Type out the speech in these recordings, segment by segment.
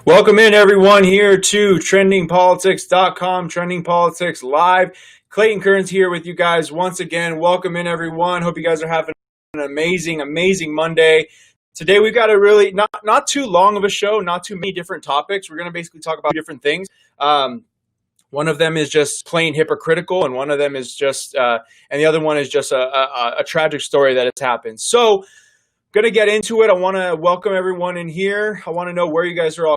Welcome in everyone here to trendingpolitics.com, Trending Politics Live. Clayton Kearns here with you guys once again. Welcome in everyone. Hope you guys are having an amazing Monday. Today we've got a really not too long of a show, not too many different topics. We're going to basically talk about different things. One of them is just plain hypocritical, and one of them is just, and the other one is just a tragic story that has happened. So, going to get into it. I want to welcome everyone in here. I want to know where you guys are all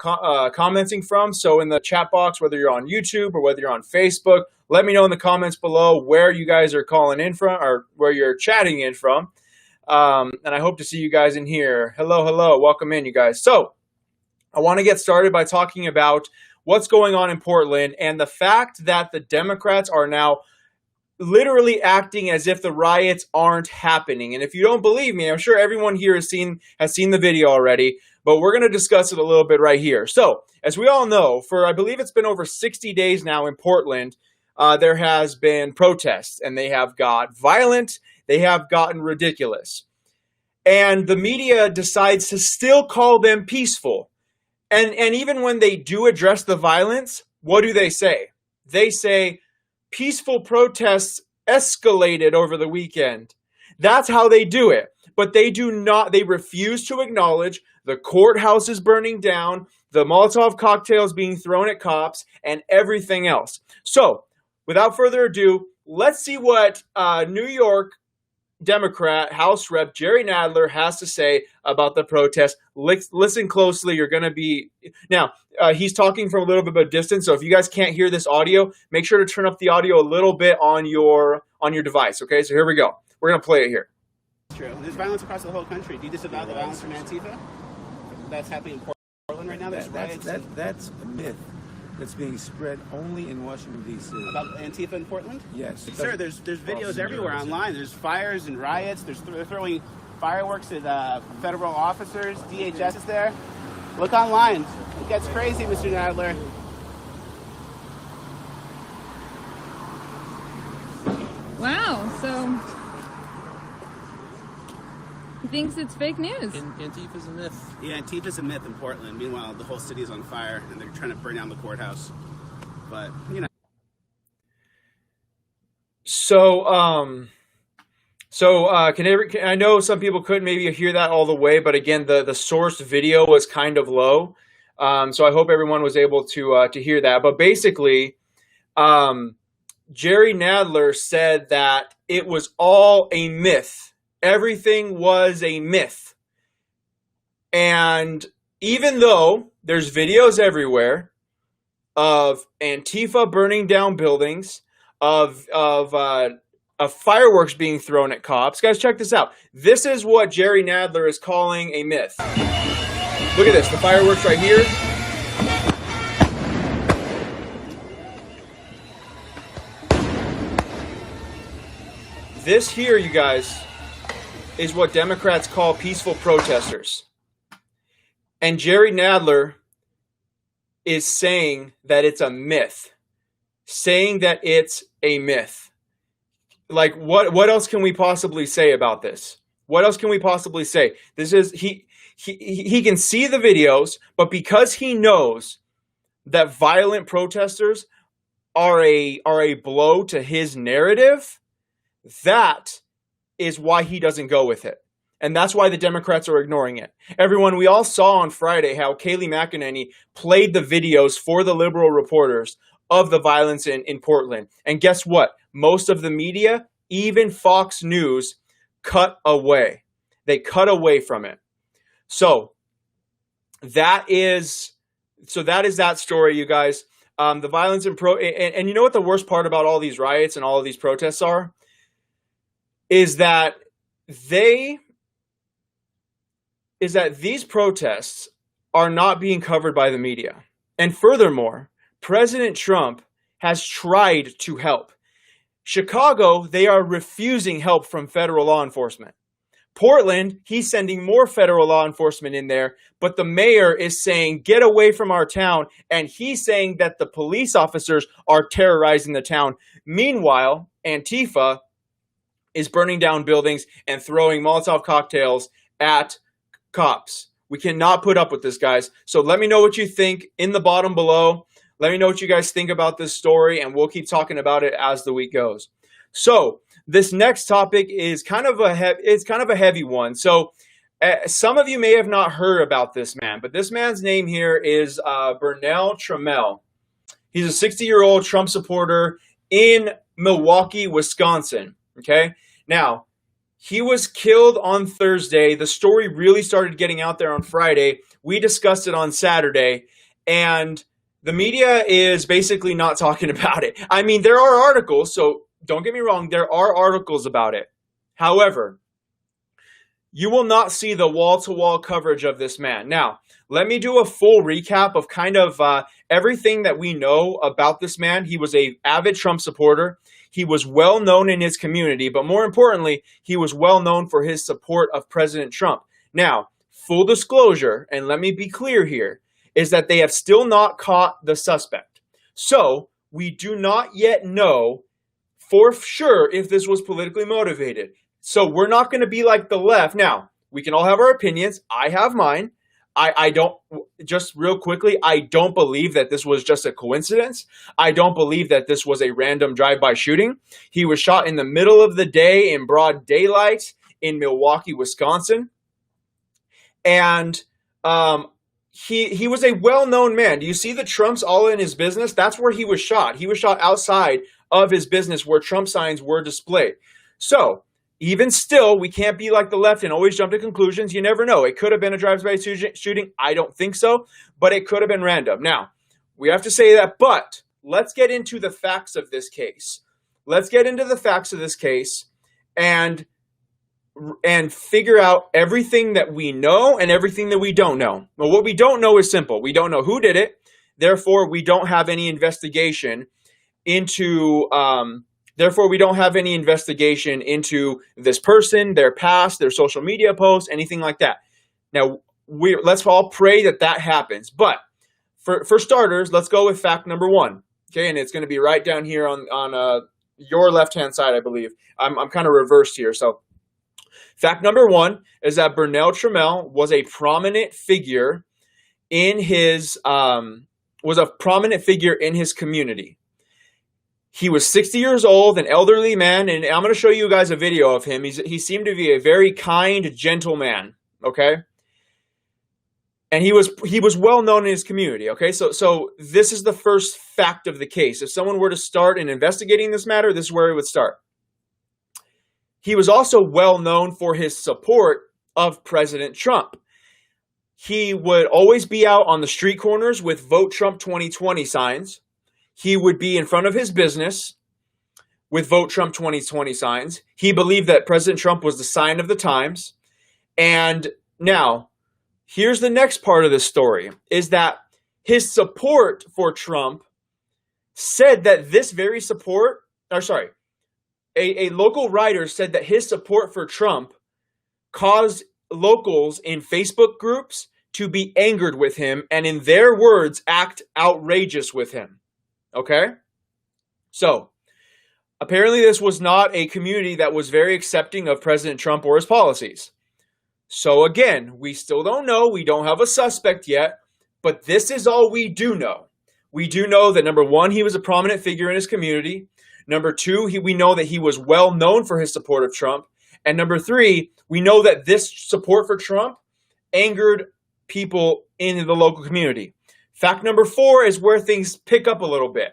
commenting from. So in the chat box, whether you're on YouTube or whether you're on Facebook, let me know in the comments below where you guys are calling in from or where you're chatting in from. And I hope to see you guys in here. Hello. Welcome in, you guys. So I want to get started by talking about what's going on in Portland and the fact that the Democrats are now literally acting as if the riots aren't happening. And if you don't believe me, I'm sure everyone here has seen the video already, but we're going to discuss it a little bit right here. So, as we all know, for I believe it's been over 60 days now in Portland, there has been protests, and they have got violent, they have gotten ridiculous. And the media decides to still call them peaceful. And even when they do address the violence, what do they say? They say, peaceful protests escalated over the weekend. That's how they do it. But they refuse to acknowledge the courthouse is burning down, the Molotov cocktails being thrown at cops, and everything else. So, without further ado, let's see what New York Democrat House Rep Jerry Nadler has to say about the protest. Listen closely. You're going to be now. He's talking from a little bit of a distance, so if you guys can't hear this audio, make sure to turn up the audio a little bit on your device. Okay, so here we go. We're going to play it here. True. There's violence across the whole country. Do you disavow the violence from Antifa that's happening in Portland right now? There's riots. That's a myth that's being spread only in Washington, D.C. About Antifa in Portland? Yes. Sir, there's videos everywhere online. There's fires and riots. They're throwing fireworks at federal officers. DHS is there. Look online. It gets crazy, Mr. Nadler. Wow, so he thinks it's fake news. Antifa's a myth. Yeah, Antifa's a myth in Portland. Meanwhile, the whole city is on fire, and they're trying to burn down the courthouse. But, you know. I know some people couldn't maybe hear that all the way, but again, the source video was kind of low. So I hope everyone was able to hear that. But basically, Jerry Nadler said that it was all a myth. Everything was a myth. And even though there's videos everywhere of Antifa burning down buildings, of fireworks being thrown at cops. Guys, check this out. This is what Jerry Nadler is calling a myth. Look at this, the fireworks right here. This here, you guys, is what Democrats call peaceful protesters. And Jerry Nadler is saying that it's a myth. Saying that it's a myth. Like, what else can we possibly say about this? What else can we possibly say? This is, he can see the videos, but because he knows that violent protesters are a blow to his narrative, that is why he doesn't go with it. And that's why the Democrats are ignoring it. Everyone, we all saw on Friday how Kayleigh McEnany played the videos for the liberal reporters of the violence in Portland. And guess what? Most of the media, even Fox News, cut away. They cut away from it. So that is that story, you guys. The violence and you know what the worst part about all these riots and all of these protests are? Is that these protests are not being covered by the media. And furthermore, President Trump has tried to help. Chicago, they are refusing help from federal law enforcement. Portland, he's sending more federal law enforcement in there, but the mayor is saying, get away from our town, and he's saying that the police officers are terrorizing the town. Meanwhile, Antifa is burning down buildings and throwing Molotov cocktails at cops. We cannot put up with this, guys. So let me know what you think in the bottom below. Let me know what you guys think about this story, and we'll keep talking about it as the week goes. So this next topic is kind of a heavy one. So some of you may have not heard about this man, but this man's name here is Bernal Trammell. He's a 60-year-old Trump supporter in Milwaukee, Wisconsin. Okay, now he was killed on Thursday. The story really started getting out there on Friday. We discussed it on Saturday, and the media is basically not talking about it. I mean, there are articles, so don't get me wrong, there are articles about it. However, you will not see the wall-to-wall coverage of this man. Now, let me do a full recap of kind of everything that we know about this man. He was an avid Trump supporter. He was well known in his community, but more importantly, he was well known for his support of President Trump. Now, full disclosure, and let me be clear here, is that they have still not caught the suspect. So, we do not yet know for sure if this was politically motivated. So we're not going to be like the left. Now, we can all have our opinions. I have mine. I don't, just real quickly, I don't believe that this was just a coincidence. I don't believe that this was a random drive-by shooting. He was shot in the middle of the day in broad daylight in Milwaukee, Wisconsin. And he was a well-known man. Do you see the Trumps all in his business? That's where he was shot. He was shot outside of his business where Trump signs were displayed. So, even still, we can't be like the left and always jump to conclusions. You never know. It could have been a drive-by shooting. I don't think so, but it could have been random. Now, we have to say that, but let's get into the facts of this case. Let's get into the facts of this case and figure out everything that we know and everything that we don't know. Well, what we don't know is simple. We don't know who did it. Therefore, we don't have any investigation into this person, their past, their social media posts, anything like that. Now, let's all pray that happens. But for starters, let's go with fact number one. Okay, and it's going to be right down here on your left-hand side, I believe. I'm kind of reversed here. So, fact number one is that Bernal Trammell was a prominent figure in his community. He was 60 years old, an elderly man, and I'm going to show you guys a video of him. He seemed to be a very kind, gentle man, okay? And he was well known in his community, okay? So this is the first fact of the case. If someone were to start in investigating this matter, this is where it would start. He was also well known for his support of President Trump. He would always be out on the street corners with Vote Trump 2020 signs. He would be in front of his business with Vote Trump 2020 signs. He believed that President Trump was the sign of the times. And now, here's the next part of this story, is that his support for Trump said that this very support, a local writer said that his support for Trump caused locals in Facebook groups to be angered with him and, in their words, act outrageous with him. Okay? So, apparently this was not a community that was very accepting of President Trump or his policies. So again, we still don't know. We don't have a suspect yet. But this is all we do know. We do know that, number one, he was a prominent figure in his community. Number two, we know that he was well known for his support of Trump. And number three, we know that this support for Trump angered people in the local community. Fact number four is where things pick up a little bit.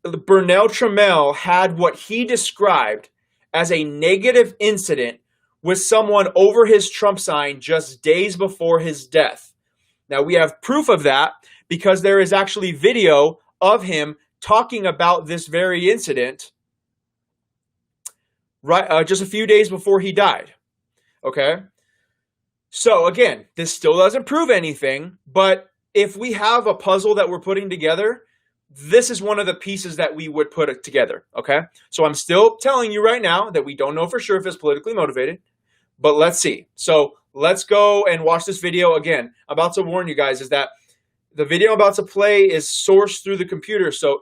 Bernal Trammell had what he described as a negative incident with someone over his Trump sign just days before his death. Now, we have proof of that because there is actually video of him talking about this very incident just a few days before he died. Okay? So again, this still doesn't prove anything, but if we have a puzzle that we're putting together, this is one of the pieces that we would put it together, okay? So I'm still telling you right now that we don't know for sure if it's politically motivated, but let's see. So let's go and watch this video again. I'm about to warn you guys is that the video I'm about to play is sourced through the computer, so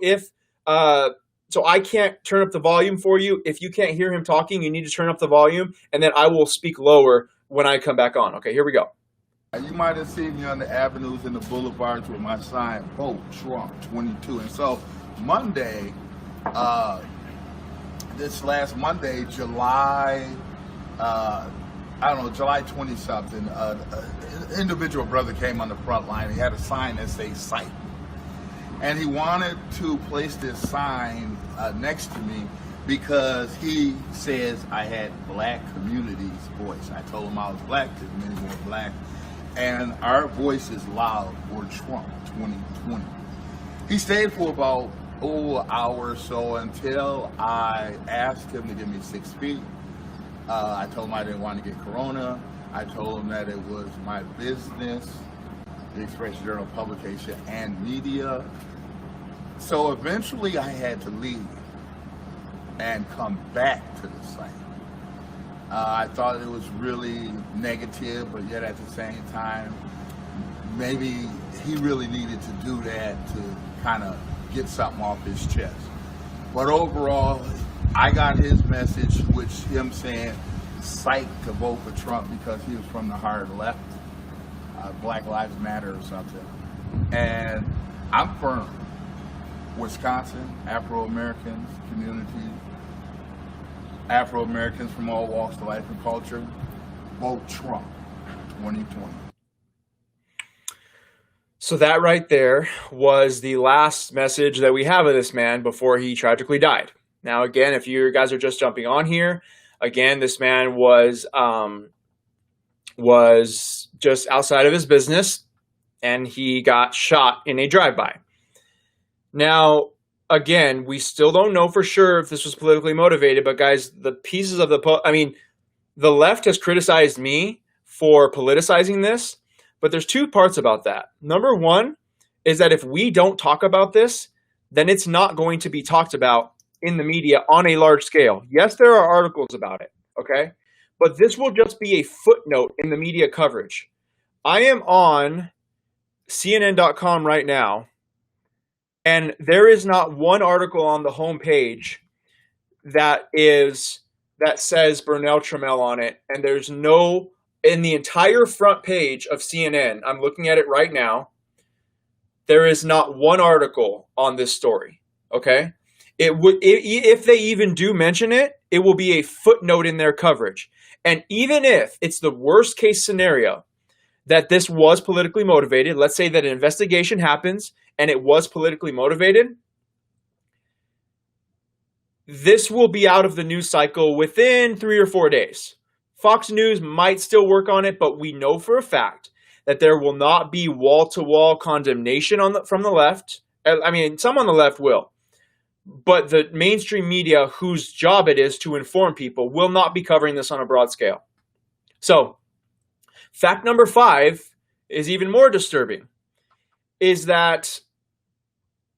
so I can't turn up the volume for you. If you can't hear him talking, you need to turn up the volume, and then I will speak lower when I come back on. Okay, here we go. You might have seen me on the avenues and the boulevards with my sign, Vote Trump 22. And so Monday, this last Monday, July 20-something, an individual brother came on the front line. He had a sign that says "Psych," and he wanted to place this sign next to me because he says I had black community's voice. I told him I was black because many were black, and our voice is loud for Trump 2020. He stayed for about an hour or so until I asked him to give me 6 feet. I told him I didn't want to get corona. I told him that it was my business, the Express Journal publication, and media. So eventually I had to leave and come back to the site. I thought it was really negative, but yet at the same time, maybe he really needed to do that to kind of get something off his chest. But overall, I got his message, which him saying psych to vote for Trump because he was from the hard left, Black Lives Matter or something. And I'm firm. Wisconsin, Afro-Americans, community, Afro-Americans from all walks of life and culture, vote Trump 2020. So that right there was the last message that we have of this man before he tragically died. Now, again, if you guys are just jumping on here, again, this man was just outside of his business, and he got shot in a drive-by. Now, again, we still don't know for sure if this was politically motivated, but guys, the pieces of the left has criticized me for politicizing this, but there's two parts about that. Number one is that if we don't talk about this, then it's not going to be talked about in the media on a large scale. Yes, there are articles about it, okay? But this will just be a footnote in the media coverage. I am on CNN.com right now, and there is not one article on the homepage that says Bernal Trammell on it, and there's no, in the entire front page of CNN, I'm looking at it right now, there is not one article on this story, okay? If they even do mention it, it will be a footnote in their coverage. And even if it's the worst case scenario that this was politically motivated, let's say that an investigation happens and it was politically motivated, this will be out of the news cycle within 3 or 4 days. Fox News might still work on it, but we know for a fact that there will not be wall-to-wall condemnation from the left. I mean, some on the left will. But the mainstream media, whose job it is to inform people, will not be covering this on a broad scale. So, fact number 5 is even more disturbing, is that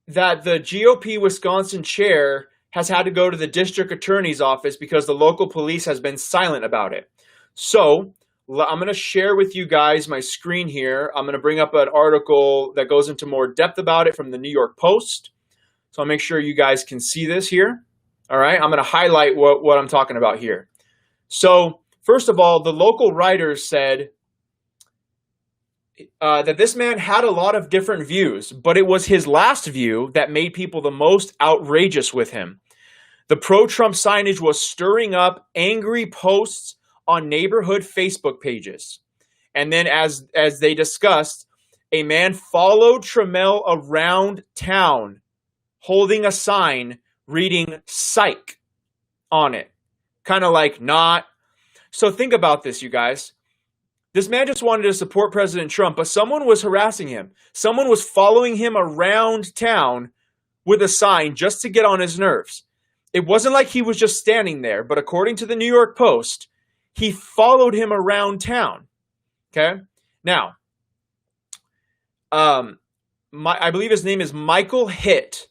the GOP Wisconsin chair has had to go to the district attorney's office because the local police has been silent about it. So, I'm going to share with you guys my screen here. I'm going to bring up an article that goes into more depth about it from the New York Post. So I'll make sure you guys can see this here. All right, I'm going to highlight what I'm talking about here. So first of all, the local writers said that this man had a lot of different views, but it was his last view that made people the most outrageous with him. The pro-Trump signage was stirring up angry posts on neighborhood Facebook pages. And then as they discussed, a man followed Trammell around town holding a sign reading "psych" on it. Kind of like not. So think about this, you guys. This man just wanted to support President Trump, but someone was harassing him. Someone was following him around town with a sign just to get on his nerves. It wasn't like he was just standing there, but according to the New York Post, he followed him around town. Okay? Now, I believe his name is Michael Hitt.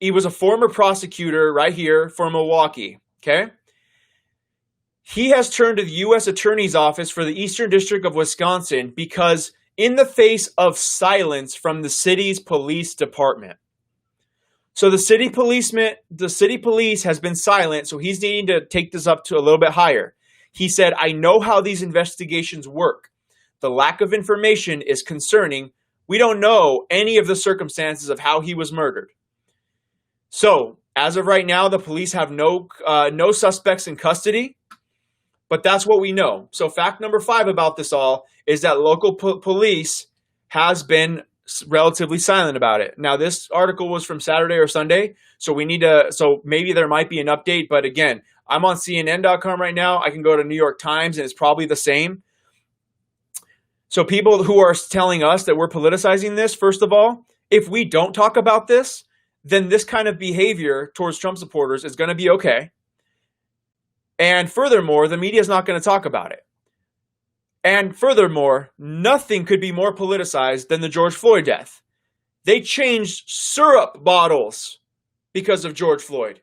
He was a former prosecutor right here for Milwaukee, okay? He has turned to the U.S. Attorney's Office for the Eastern District of Wisconsin because in the face of silence from the city's police department. So the city police has been silent, so he's needing to take this up to a little bit higher. He said, I know how these investigations work. The lack of information is concerning. We don't know any of the circumstances of how he was murdered. So, as of right now, the police have no suspects in custody, but that's what we know. So, fact number 5 about this all is that local police has been relatively silent about it. Now, this article was from Saturday or Sunday, so maybe there might be an update, but again, I'm on CNN.com right now. I can go to New York Times, and it's probably the same. So people who are telling us that we're politicizing this, first of all, if we don't talk about this, then this kind of behavior towards Trump supporters is going to be okay. And furthermore, the media is not going to talk about it. And furthermore, nothing could be more politicized than the George Floyd death. They changed syrup bottles because of George Floyd.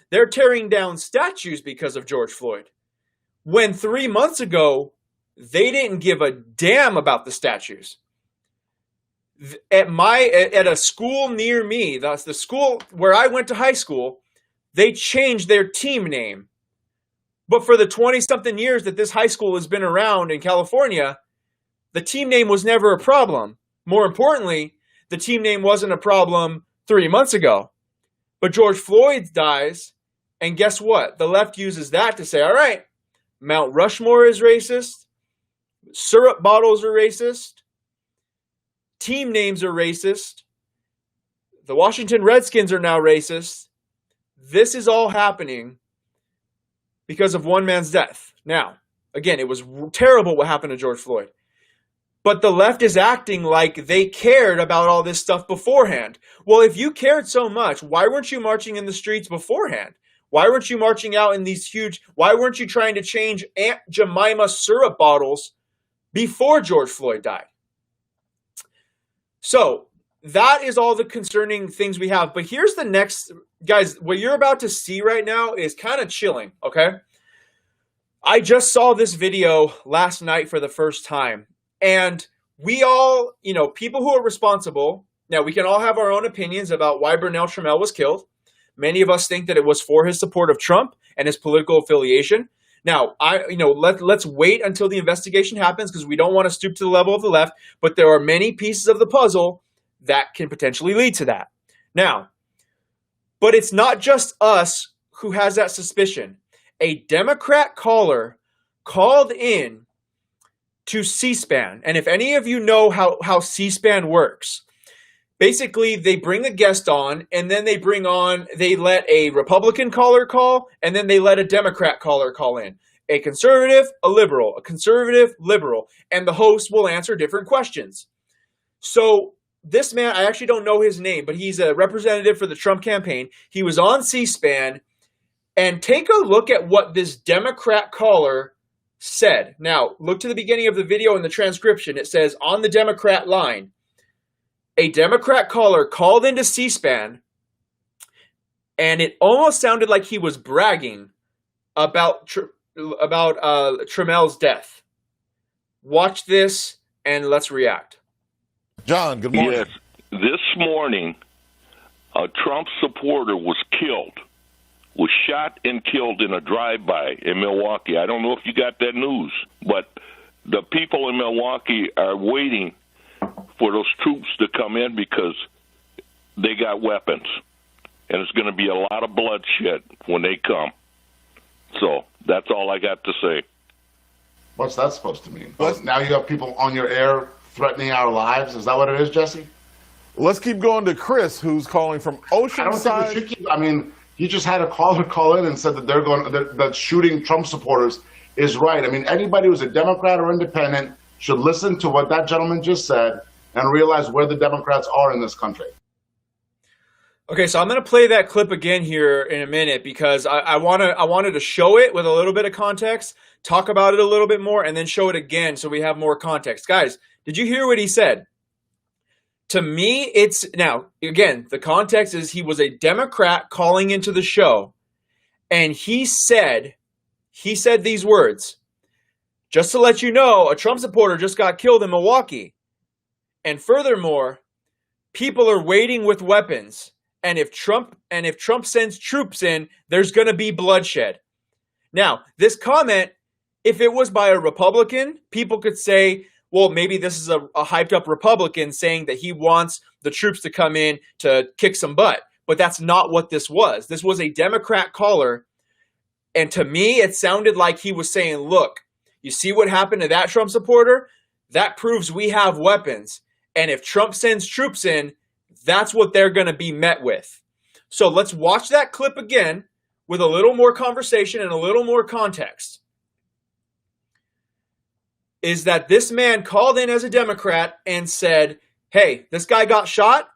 They're tearing down statues because of George Floyd. When 3 months ago, they didn't give a damn about the statues. At a school near me, that's the school where I went to high school, they changed their team name. But for the 20-something years that this high school has been around in California, the team name was never a problem. More importantly, the team name wasn't a problem 3 months ago. But George Floyd dies, and guess what? The left uses that to say, all right, Mount Rushmore is racist, syrup bottles are racist, team names are racist, the Washington Redskins are now racist. This is all happening because of one man's death. Now, again, it was terrible what happened to George Floyd. But the left is acting like they cared about all this stuff beforehand. Well, if you cared so much, why weren't you marching in the streets beforehand? Why weren't you marching out in these why weren't you trying to change Aunt Jemima syrup bottles before George Floyd died? So that is all the concerning things we have. But here's the next, guys, what you're about to see right now is kind of chilling, okay? I just saw this video last night for the first time. And we all, people who are responsible, now we can all have our own opinions about why Bernal Trammell was killed. Many of us think that it was for his support of Trump and his political affiliation. Now, let's wait until the investigation happens because we don't want to stoop to the level of the left, but there are many pieces of the puzzle that can potentially lead to that. Now, but it's not just us who has that suspicion. A Democrat caller called in to C-SPAN. And if any of you know how C-SPAN works, basically they bring a guest on and then they let a Republican caller call and then they let a Democrat caller call in. A conservative, a liberal, a conservative, liberal. And the host will answer different questions. So this man, I actually don't know his name, but he's a representative for the Trump campaign. He was on C-SPAN, and take a look at what this Democrat caller said. Now, look to the beginning of the video in the transcription. It says, on the Democrat line, a Democrat caller called into C-SPAN, and it almost sounded like he was bragging about Trammell's death. Watch this, and let's react. John, good morning. Yes, this morning, a Trump supporter was shot and killed in a drive-by in Milwaukee. I don't know if you got that news, but the people in Milwaukee are waiting for those troops to come in because they got weapons. And it's going to be a lot of bloodshed when they come. So that's all I got to say. What's that supposed to mean? Now you have people on your air threatening our lives? Is that what it is, Jesse? Let's keep going to Chris, who's calling from Oceanside. I don't think we should keep. I mean, he just had a caller call in and said that that shooting Trump supporters is right. I mean, anybody who's a Democrat or independent should listen to what that gentleman just said and realize where the Democrats are in this country. Okay, so I'm going to play that clip again here in a minute because I wanted to show it with a little bit of context, talk about it a little bit more, and then show it again so we have more context. Guys, did you hear what he said? To me, now, again, the context is he was a Democrat calling into the show, and he said these words, just to let you know, a Trump supporter just got killed in Milwaukee. And furthermore, people are waiting with weapons. And if Trump sends troops in, there's going to be bloodshed. Now, this comment If it was by a Republican, people could say, well, maybe this is a hyped up Republican saying that he wants the troops to come in to kick some butt. But that's not what this was. This was a Democrat caller. And to me, it sounded like he was saying, look, you see what happened to that Trump supporter? That proves we have weapons. And if Trump sends troops in, that's what they're going to be met with. So let's watch that clip again with a little more conversation and a little more context. Is that this man called in as a Democrat and said, hey, this guy got shot.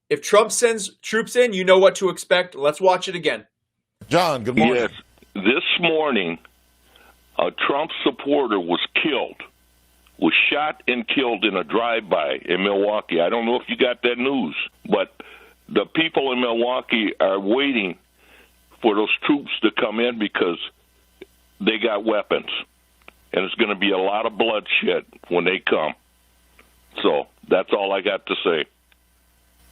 If Trump sends troops in, you know what to expect. Let's watch it again. John, good morning. Yes, this morning, a Trump supporter was shot and killed in a drive-by in Milwaukee. I don't know if you got that news, but the people in Milwaukee are waiting for those troops to come in because they got weapons. And it's going to be a lot of bloodshed when they come. So that's all I got to say.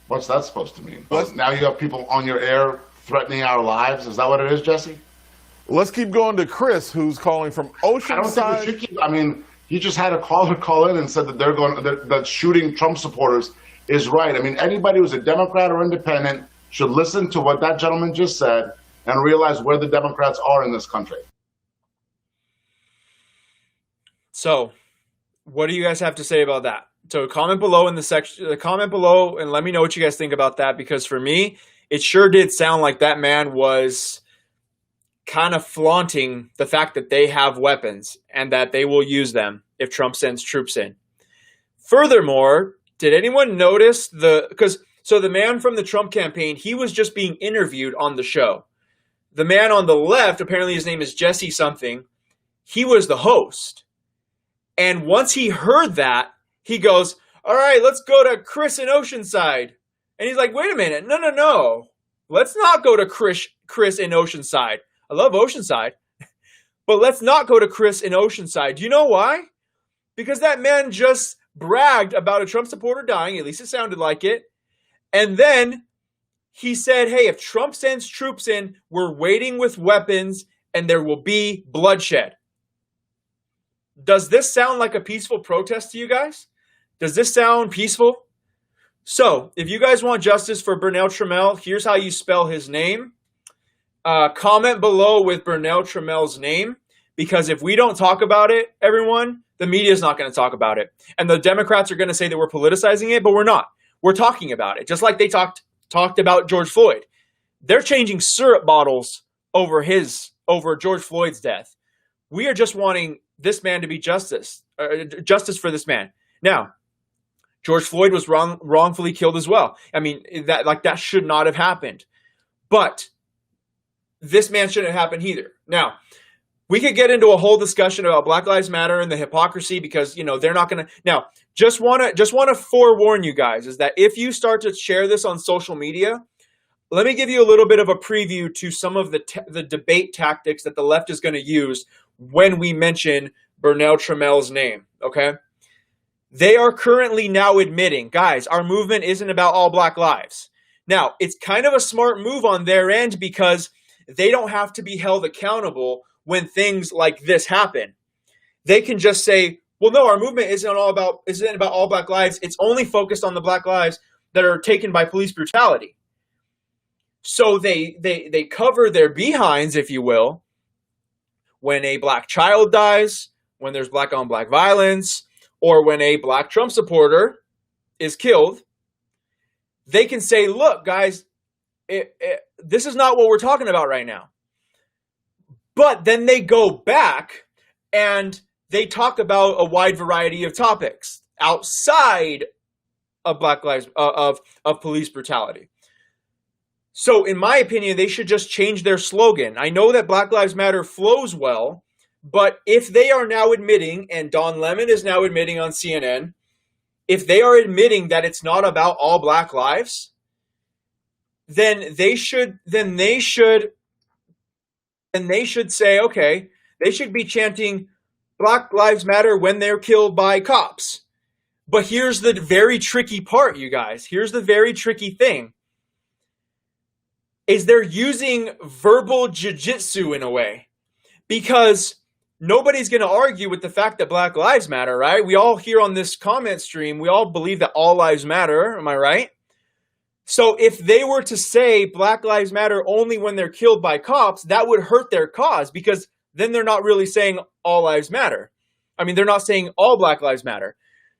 What's that supposed to mean? Now you have people on your air threatening our lives? Is that what it is, Jesse? Let's keep going to Chris, who's calling from Oceanside. I don't think we should keep. I mean, he just had a caller call in and said that that shooting Trump supporters is right. I mean, anybody who's a Democrat or independent should listen to what that gentleman just said and realize where the Democrats are in this country. So, what do you guys have to say about that? So comment below in the section, comment below and let me know what you guys think about that, because for me, it sure did sound like that man was kind of flaunting the fact that they have weapons and that they will use them if Trump sends troops in. Furthermore, did anyone notice so the man from the Trump campaign, he was just being interviewed on the show. The man on the left, apparently his name is Jesse something, he was the host. And once he heard that, he goes, all right, let's go to Chris in Oceanside. And he's like, wait a minute. No. Let's not go to Chris in Oceanside. I love Oceanside. But let's not go to Chris in Oceanside. Do you know why? Because that man just bragged about a Trump supporter dying. At least it sounded like it. And then he said, hey, if Trump sends troops in, we're waiting with weapons and there will be bloodshed. Does this sound like a peaceful protest to you guys? Does this sound peaceful? So, if you guys want justice for Bernal Trammell, here's how you spell his name. Comment below with Bernal Trammell's name, because if we don't talk about it, everyone, the media is not going to talk about it. And the Democrats are going to say that we're politicizing it, but we're not. We're talking about it, just like they talked about George Floyd. They're changing syrup bottles over George Floyd's death. We are just wanting this man to be justice for this man. Now, George Floyd was wrongfully killed as well. I mean, that should not have happened. But this man shouldn't have happened either. Now, we could get into a whole discussion about Black Lives Matter and the hypocrisy, because they're not going to. Now, just want to forewarn you guys is that if you start to share this on social media, let me give you a little bit of a preview to some of the debate tactics that the left is going to use when we mention Bernal Trammell's name. Okay. They are currently now admitting, guys, our movement isn't about all Black lives. Now, it's kind of a smart move on their end because they don't have to be held accountable when things like this happen. They can just say, well, no, our movement isn't about all Black lives. It's only focused on the Black lives that are taken by police brutality. So they cover their behinds, if you will, when a Black child dies, when there's Black on Black violence, or when a Black Trump supporter is killed. They can say, look, guys, this is not what we're talking about right now. But then they go back and they talk about a wide variety of topics outside of Black lives, of police brutality. So in my opinion, they should just change their slogan. I know that Black Lives Matter flows well, but if they are now admitting, and Don Lemon is now admitting on CNN, if they are admitting that it's not about all Black lives, then they should say, okay, they should be chanting Black Lives Matter when they're killed by cops. But here's the very tricky part, you guys. Here's the very tricky thing. Is they're using verbal jiu-jitsu in a way. Because nobody's going to argue with the fact that Black Lives Matter, right? We all here on this comment stream, we all believe that all lives matter. Am I right? So if they were to say Black Lives Matter only when they're killed by cops, that would hurt their cause, because then they're not really saying all lives matter. I mean, they're not saying all Black Lives Matter.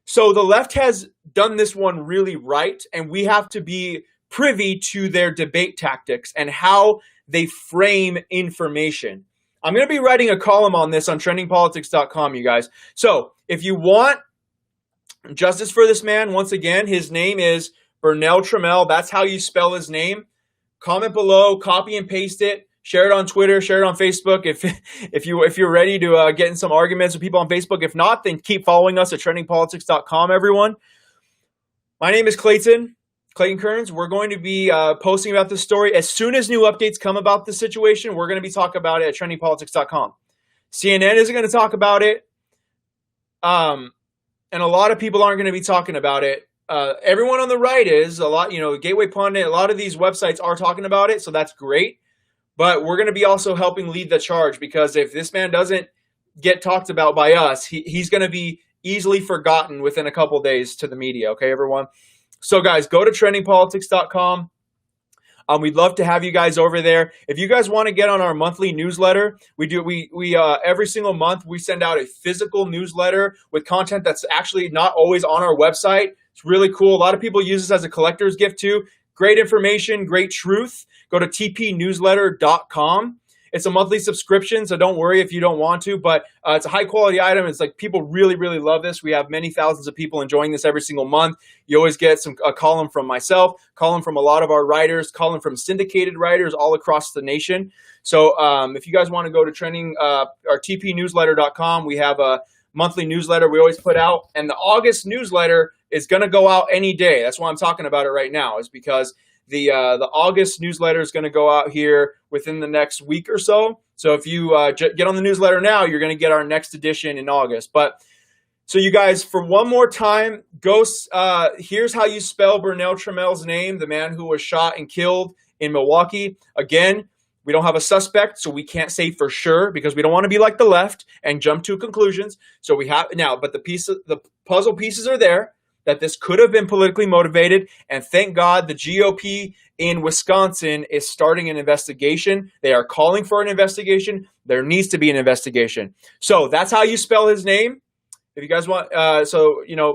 So the left has done this one really right, and we have to be privy to their debate tactics and how they frame information. I'm going to be writing a column on this on trendingpolitics.com, you guys. So if you want justice for this man, once again, his name is Bernal Trammell. That's how you spell his name. Comment below, copy and paste it. Share it on Twitter, share it on Facebook if you're ready to get in some arguments with people on Facebook. If not, then keep following us at trendingpolitics.com, everyone. My name is Clayton Kearns. We're going to be posting about this story. As soon as new updates come about this situation, we're going to be talking about it at trendingpolitics.com. CNN isn't going to talk about it. And a lot of people aren't going to be talking about it. Everyone on the right is. A lot, Gateway Pundit, a lot of these websites are talking about it, so that's great. But we're going to be also helping lead the charge, because if this man doesn't get talked about by us, he's going to be easily forgotten within a couple days to the media. Okay, everyone? So, guys, go to trendingpolitics.com. We'd love to have you guys over there. If you guys want to get on our monthly newsletter, we every single month we send out a physical newsletter with content that's actually not always on our website. It's really cool. A lot of people use this as a collector's gift too. Great information, great truth. Go to tpnewsletter.com. It's a monthly subscription, so don't worry if you don't want to, but it's a high-quality item. It's like people really, really love this. We have many thousands of people enjoying this every single month. You always get a column from myself, column from a lot of our writers, column from syndicated writers all across the nation. So if you guys want to go to our tpnewsletter.com, we have a monthly newsletter we always put out, and the August newsletter is going to go out any day. That's why I'm talking about it right now, is because the August newsletter is going to go out here within the next week or so. So if you get on the newsletter now, you're going to get our next edition in August. But so you guys, for one more time, here's how you spell Bernal Trammell's name, the man who was shot and killed in Milwaukee. Again, we don't have a suspect, so we can't say for sure, because we don't want to be like the left and jump to conclusions. So we have now, but the puzzle pieces are there, that this could have been politically motivated, and thank God the GOP in Wisconsin is starting an investigation. They are calling for an investigation. There needs to be an investigation. So that's how you spell his name. If you guys want,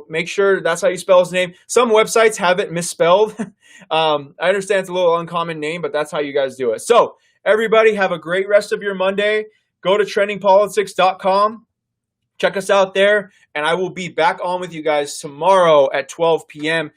make sure that's how you spell his name. Some websites have it misspelled. I understand it's a little uncommon name, but that's how you guys do it. So everybody have a great rest of your Monday. Go to trendingpolitics.com. Check us out there, and I will be back on with you guys tomorrow at 12 p.m.